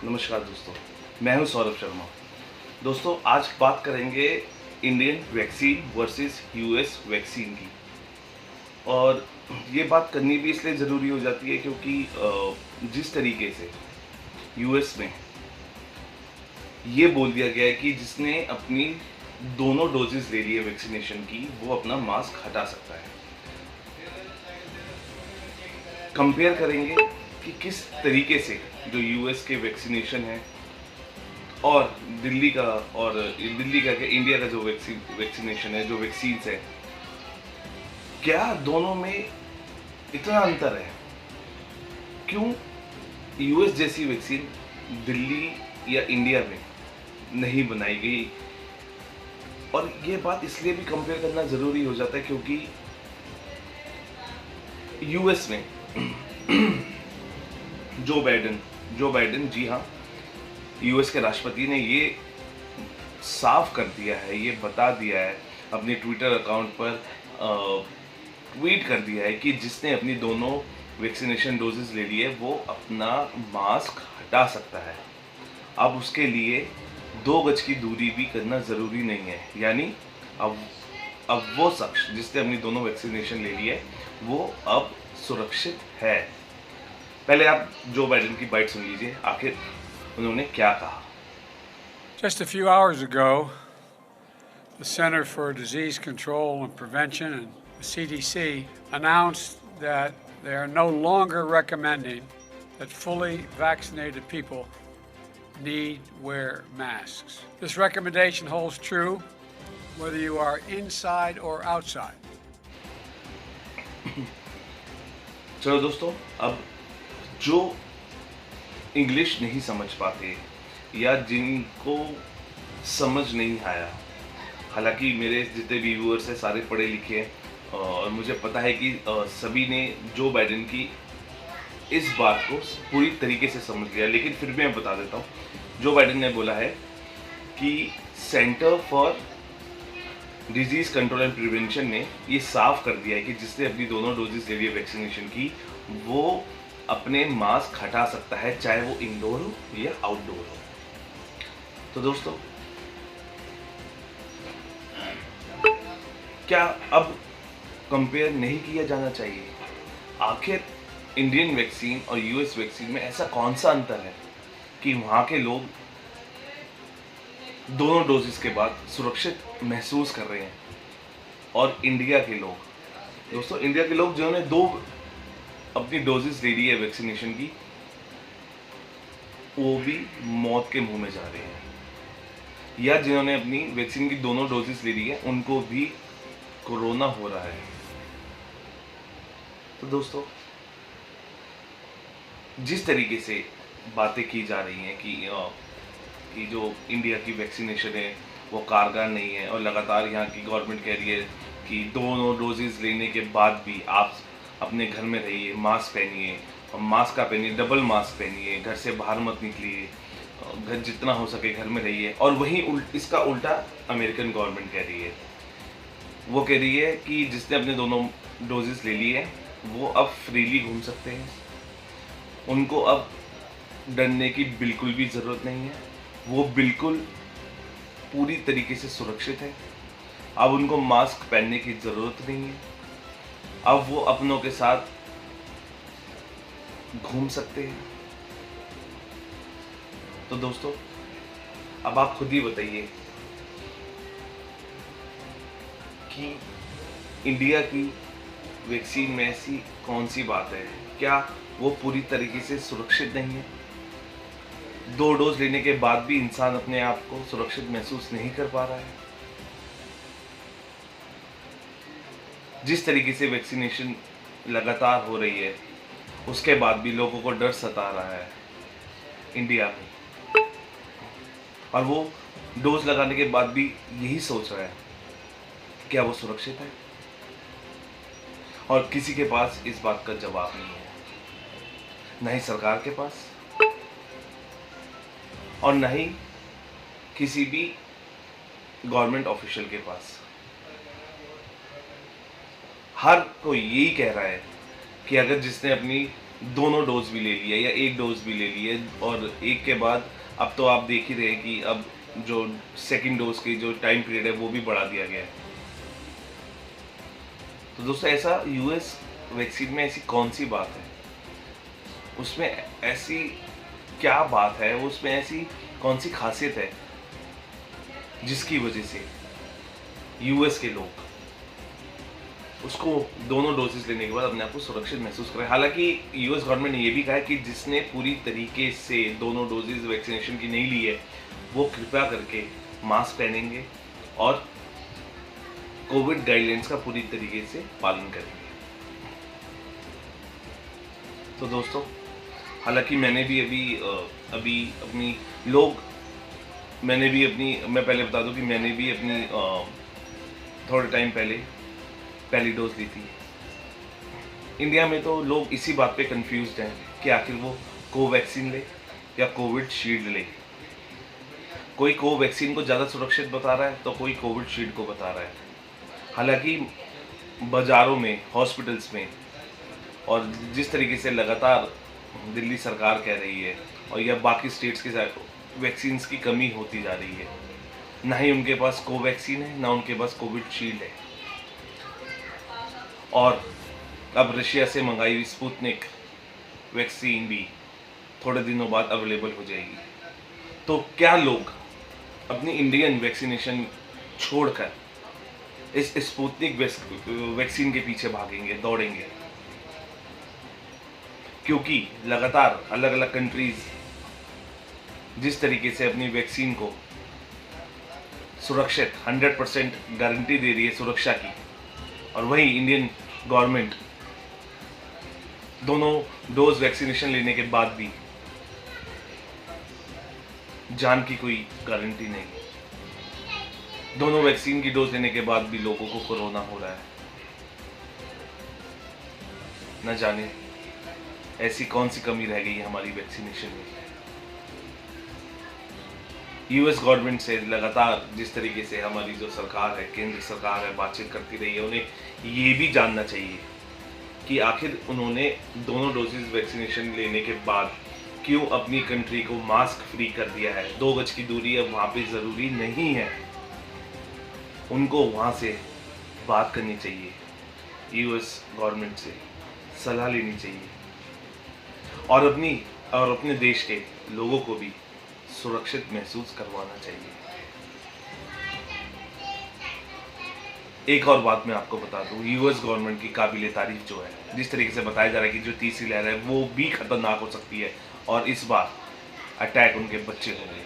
नमस्कार दोस्तों, मैं हूं सौरभ शर्मा। दोस्तों, आज बात करेंगे Indian vaccine versus US vaccine की। और ये बात करनी भी इसलिए ज़रूरी हो जाती है क्योंकि जिस तरीके से यूएस में ये बोल दिया गया है कि जिसने अपनी दोनों डोजेस ले ली है वैक्सीनेशन की, वो अपना मास्क हटा सकता है। कंपेयर करेंगे कि किस तरीके से जो यूएस के वैक्सीनेशन है और दिल्ली का क्या इंडिया का जो वैक्सीनेशन है, जो वैक्सीन्स है, क्या दोनों में इतना अंतर है? क्यों यूएस जैसी वैक्सीन दिल्ली या इंडिया में नहीं बनाई गई? और ये बात इसलिए भी कंपेयर करना ज़रूरी हो जाता है क्योंकि यूएस में जो बाइडेन, जी हाँ, यूएस के राष्ट्रपति ने ये साफ कर दिया है, ये बता दिया है, अपने ट्विटर अकाउंट पर ट्वीट कर दिया है कि जिसने अपनी दोनों वैक्सीनेशन डोजेस ले लिए वो अपना मास्क हटा सकता है। अब उसके लिए 2 गज की दूरी भी करना ज़रूरी नहीं है। यानी अब वो शख्स जिसने अपनी दोनों वैक्सीनेशन ले ली है वो अब सुरक्षित है। पहले आप जो बाइडेन की बाइट सुन लीजिए, आखिर उन्होंने क्या कहा। Just a few hours ago, the Center for Disease Control and Prevention and the CDC announced that they are no longer recommending that fully vaccinated people need wear masks. This recommendation holds true whether you are inside or outside. चलो दोस्तों, अब जो English नहीं समझ पाते या जिनको समझ नहीं आया, हालांकि मेरे जितने भी व्यूअर्स हैं सारे पढ़े लिखे हैं और मुझे पता है कि सभी ने जो बाइडेन की इस बात को पूरी तरीके से समझ लिया, लेकिन फिर भी मैं बता देता हूँ। जो बाइडेन ने बोला है कि centre for disease control and prevention ने ये साफ कर दिया है कि जिसने अपनी दोनों डोजेस ले लिए वैक्सीनेशन की, वो अपने मास्क हटा सकता है, चाहे वो इंडोर हो या आउटडोर हो। तो दोस्तों, क्या अब कंपेयर नहीं किया जाना चाहिए? आखिर इंडियन वैक्सीन और यूएस वैक्सीन में ऐसा कौन सा अंतर है कि वहाँ के लोग दोनों डोजेस के बाद सुरक्षित महसूस कर रहे हैं और इंडिया के लोग, दोस्तों, इंडिया के लोग जिन्होंने 2 अपनी डोजेस ले ली है वैक्सीनेशन की, वो भी मौत के मुंह में जा रहे हैं। या जिन्होंने अपनी वैक्सीन की दोनों डोजेस ले ली है, उनको भी कोरोना हो रहा है। तो दोस्तों, जिस तरीके से बातें की जा रही हैं कि जो इंडिया की वैक्सीनेशन है वो कारगर नहीं है और लगातार यहाँ की गवर्नमेंट कह रही है कि दोनों डोजेस लेने के बाद भी आप अपने घर में रहिए, मास्क पहनिए, और मास्क का पहनिए, डबल मास्क पहनिए, घर से बाहर मत निकलिए, घर जितना हो सके घर में रहिए। और वहीं इसका उल्टा अमेरिकन गवर्नमेंट कह रही है। वो कह रही है कि जिसने अपने दोनों डोजेस ले लिए वो अब फ्रीली घूम सकते हैं, उनको अब डरने की बिल्कुल भी ज़रूरत नहीं है, वो बिल्कुल पूरी तरीके से सुरक्षित है। अब उनको मास्क पहनने की ज़रूरत नहीं है, अब वो अपनों के साथ घूम सकते हैं। तो दोस्तों, अब आप खुद ही बताइए कि इंडिया की वैक्सीन में ऐसी कौन सी बात है? क्या वो पूरी तरीके से सुरक्षित नहीं है? 2 डोज लेने के बाद भी इंसान अपने आप को सुरक्षित महसूस नहीं कर पा रहा है। जिस तरीके से वैक्सीनेशन लगातार हो रही है, उसके बाद भी लोगों को डर सता रहा है इंडिया में, और वो डोज लगाने के बाद भी यही सोच रहा है क्या वो सुरक्षित है? और किसी के पास इस बात का जवाब नहीं है, न ही सरकार के पास और न ही किसी भी गवर्नमेंट ऑफिशियल के पास। हर कोई यही कह रहा है कि अगर जिसने अपनी दोनों डोज भी ले लिए या एक डोज भी ले लिए, और एक के बाद अब तो आप देख ही रहे हैं कि अब जो सेकंड डोज की जो टाइम पीरियड है वो भी बढ़ा दिया गया है। तो दोस्तों, ऐसा यूएस वैक्सीन में ऐसी कौन सी बात है, उसमें ऐसी क्या बात है, उसमें ऐसी कौन सी खासियत है जिसकी वजह से यूएस के लोग उसको दोनों डोजेस लेने के बाद अपने आप को सुरक्षित महसूस करें। हालांकि यूएस गवर्नमेंट ने ये भी कहा है कि जिसने पूरी तरीके से दोनों डोजेस वैक्सीनेशन की नहीं ली है वो कृपया करके मास्क पहनेंगे और कोविड गाइडलाइंस का पूरी तरीके से पालन करेंगे। तो दोस्तों, हालांकि मैंने भी मैं पहले बता दूं कि मैंने भी अपनी थोड़े टाइम पहले पहली डोज ली थी। इंडिया में तो लोग इसी बात पे कंफ्यूज्ड हैं कि आखिर वो कोवैक्सीन ले या कोविड शील्ड ले। कोई कोवैक्सीन को ज़्यादा सुरक्षित बता रहा है तो कोई कोविड शील्ड को बता रहा है। हालांकि बाज़ारों में, हॉस्पिटल्स में, और जिस तरीके से लगातार दिल्ली सरकार कह रही है और या बाकी स्टेट्स के साथ वैक्सीन्स की कमी होती जा रही है, ना ही उनके पास कोवैक्सीन है ना उनके पास कोविड शील्ड है, और अब रशिया से मंगाई हुई स्पुतनिक वैक्सीन भी थोड़े दिनों बाद अवेलेबल हो जाएगी। तो क्या लोग अपनी इंडियन वैक्सीनेशन छोड़कर इस स्पुतनिक वैक्सीन के पीछे भागेंगे, दौड़ेंगे? क्योंकि लगातार अलग अलग कंट्रीज जिस तरीके से अपनी वैक्सीन को सुरक्षित 100% गारंटी दे रही है सुरक्षा की, और वहीं इंडियन गवर्नमेंट दोनों डोज वैक्सीनेशन लेने के बाद भी जान की कोई गारंटी नहीं। दोनों वैक्सीन की डोज लेने के बाद भी लोगों को कोरोना हो रहा है। न जाने ऐसी कौन सी कमी रह गई है हमारी वैक्सीनेशन में। यूएस गवर्नमेंट से लगातार जिस तरीके से हमारी जो सरकार है, केंद्र सरकार है, बातचीत करती रही है, उन्हें ये भी जानना चाहिए कि आखिर उन्होंने दोनों डोजेस वैक्सीनेशन लेने के बाद क्यों अपनी कंट्री को मास्क फ्री कर दिया है। 2 गज की दूरी अब वहाँ पे ज़रूरी नहीं है। उनको वहाँ से बात करनी चाहिए, यूएस गवर्नमेंट से सलाह लेनी चाहिए, और अपने देश के लोगों को भी सुरक्षित महसूस करवाना चाहिए। एक और बात मैं आपको बता दूं, यूएस गवर्नमेंट की काबिले तारीफ जो है, जिस तरीके से बताया जा रहा है कि जो तीसरी लहर है वो भी खतरनाक हो सकती है, और इस बार अटैक उनके बच्चे हो गए,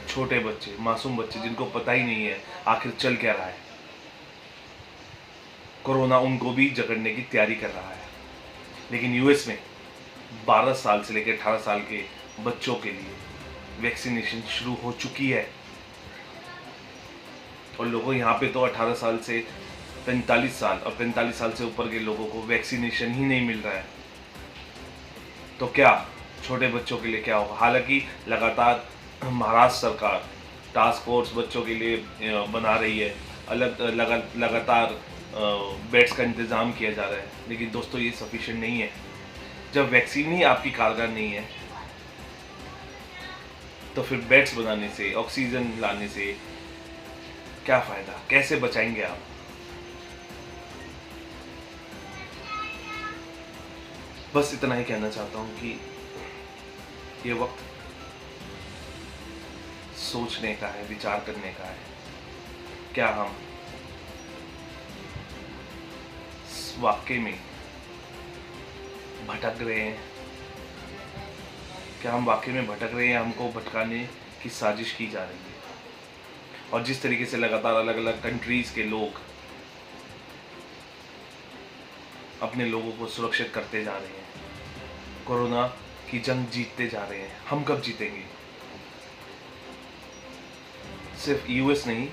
छोटे बच्चे, मासूम बच्चे, जिनको पता ही नहीं है आखिर चल क्या रहा है। कोरोना उनको भी जकड़ने की तैयारी कर रहा है। लेकिन यूएस में 12 साल से लेकर 18 साल के बच्चों के लिए वैक्सीनेशन शुरू हो चुकी है, और लोगों यहाँ पे तो 18 साल से 45 साल और 45 साल से ऊपर के लोगों को वैक्सीनेशन ही नहीं मिल रहा है। तो क्या छोटे बच्चों के लिए क्या होगा? हालांकि लगातार महाराष्ट्र सरकार टास्क फोर्स बच्चों के लिए बना रही है, लगातार बेड्स का इंतज़ाम किया जा रहा है, लेकिन दोस्तों ये सफिशिएंट नहीं है। जब वैक्सीन ही आपकी कारगर नहीं है तो फिर बेड्स बनाने से, ऑक्सीजन लाने से क्या फ़ायदा? कैसे बचाएंगे आप? बस इतना ही कहना चाहता हूँ कि ये वक्त सोचने का है, विचार करने का है। क्या हम वाकई में भटक रहे हैं? क्या हम वाकई में भटक रहे हैं? हमको भटकाने की साजिश की जा रही है, और जिस तरीके से लगातार अलग अलग कंट्रीज़ के लोग अपने लोगों को सुरक्षित करते जा रहे हैं, कोरोना की जंग जीतते जा रहे हैं, हम कब जीतेंगे? सिर्फ यूएस नहीं,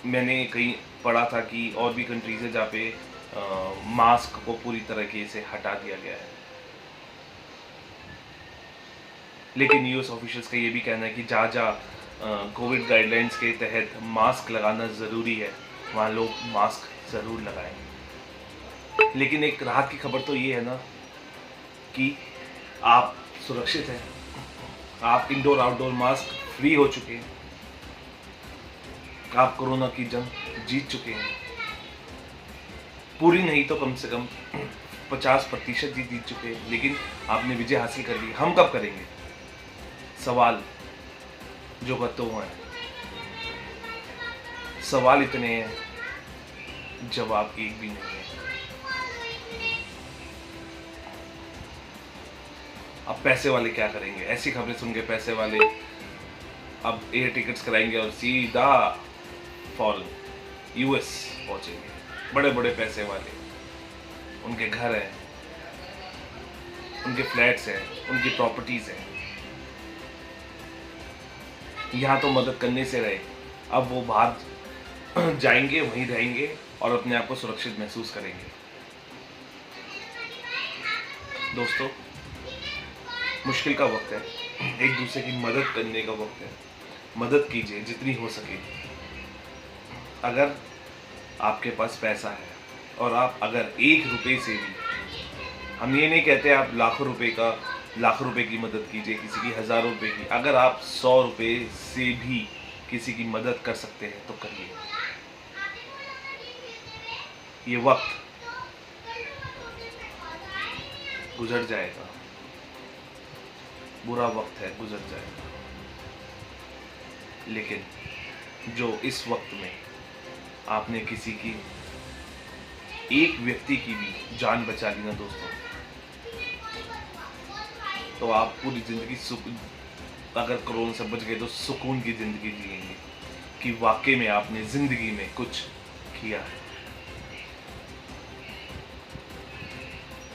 मैंने कहीं पढ़ा था कि और भी कंट्रीज है जहाँ पे मास्क को पूरी तरीके से हटा दिया गया है। लेकिन यूएस ऑफिशियल्स का ये भी कहना है कि जहाँ जहाँ कोविड गाइडलाइंस के तहत मास्क लगाना ज़रूरी है वहाँ लोग मास्क ज़रूर लगाएं। लेकिन एक राहत की खबर तो ये है ना कि आप सुरक्षित हैं, आप इंडोर आउटडोर मास्क फ्री हो चुके हैं, आप कोरोना की जंग जीत चुके हैं। पूरी नहीं तो कम से कम 50% जीत चुके हैं, लेकिन आपने विजय हासिल कर ली। हम कब करेंगे? सवाल जो करते हुए हैं, सवाल इतने हैं, जवाब एक भी नहीं है। अब पैसे वाले क्या करेंगे? ऐसी खबरें सुन के पैसे वाले अब एयर टिकट्स कराएंगे और सीधा फॉरेन यूएस पहुंचेंगे। बड़े बड़े पैसे वाले, उनके घर हैं, उनके फ्लैट्स हैं, उनकी प्रॉपर्टीज हैं। यहाँ तो मदद करने से रहे, अब वो बाहर जाएंगे, वहीं रहेंगे और अपने आप को सुरक्षित महसूस करेंगे। दोस्तों, मुश्किल का वक्त है, एक दूसरे की मदद करने का वक्त है। मदद कीजिए जितनी हो सके। अगर आपके पास पैसा है और आप अगर 1 रुपये से भी, हम ये नहीं कहते आप लाख रुपए की मदद कीजिए, किसी की हज़ारों रुपए की, अगर आप 100 रुपये से भी किसी की मदद कर सकते हैं तो करिए। ये वक्त गुजर जाएगा, बुरा वक्त है, गुजर जाएगा, लेकिन जो इस वक्त में आपने किसी की, एक व्यक्ति की भी जान बचा ली ना दोस्तों, तो आप पूरी जिंदगी अगर कोरोना से बच गए तो सुकून की जिंदगी जिएंगे कि वाकई में आपने जिंदगी में कुछ किया है।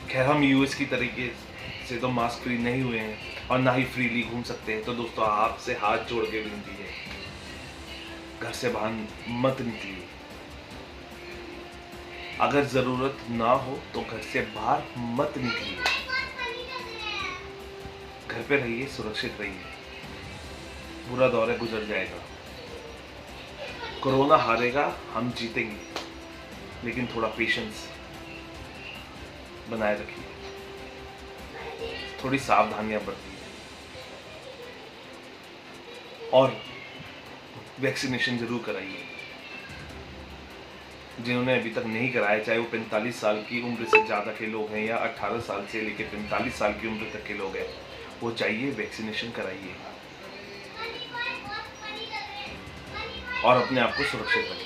खैर, हम यूएस की तरीके से तो मास्क फ्री नहीं हुए हैं और ना ही फ्रीली घूम सकते हैं, तो दोस्तों आपसे हाथ जोड़ के विनती है, घर से बाहर मत निकलिए। अगर जरूरत ना हो तो घर से बाहर मत निकलिए, घर पे रहिए, सुरक्षित रहिए। बुरा दौर है, गुजर जाएगा। कोरोना हारेगा, हम जीतेंगे, लेकिन थोड़ा पेशेंस बनाए रखिए, थोड़ी सावधानियां बरतिए और वैक्सीनेशन जरूर कराइए। जिन्होंने अभी तक नहीं कराया, चाहे वो 45 साल की उम्र से ज़्यादा के लोग हैं या 18 साल से लेकर 45 साल की उम्र तक के लोग हैं, वो जाइए, वैक्सीनेशन कराइए और अपने आप को सुरक्षित रखिए।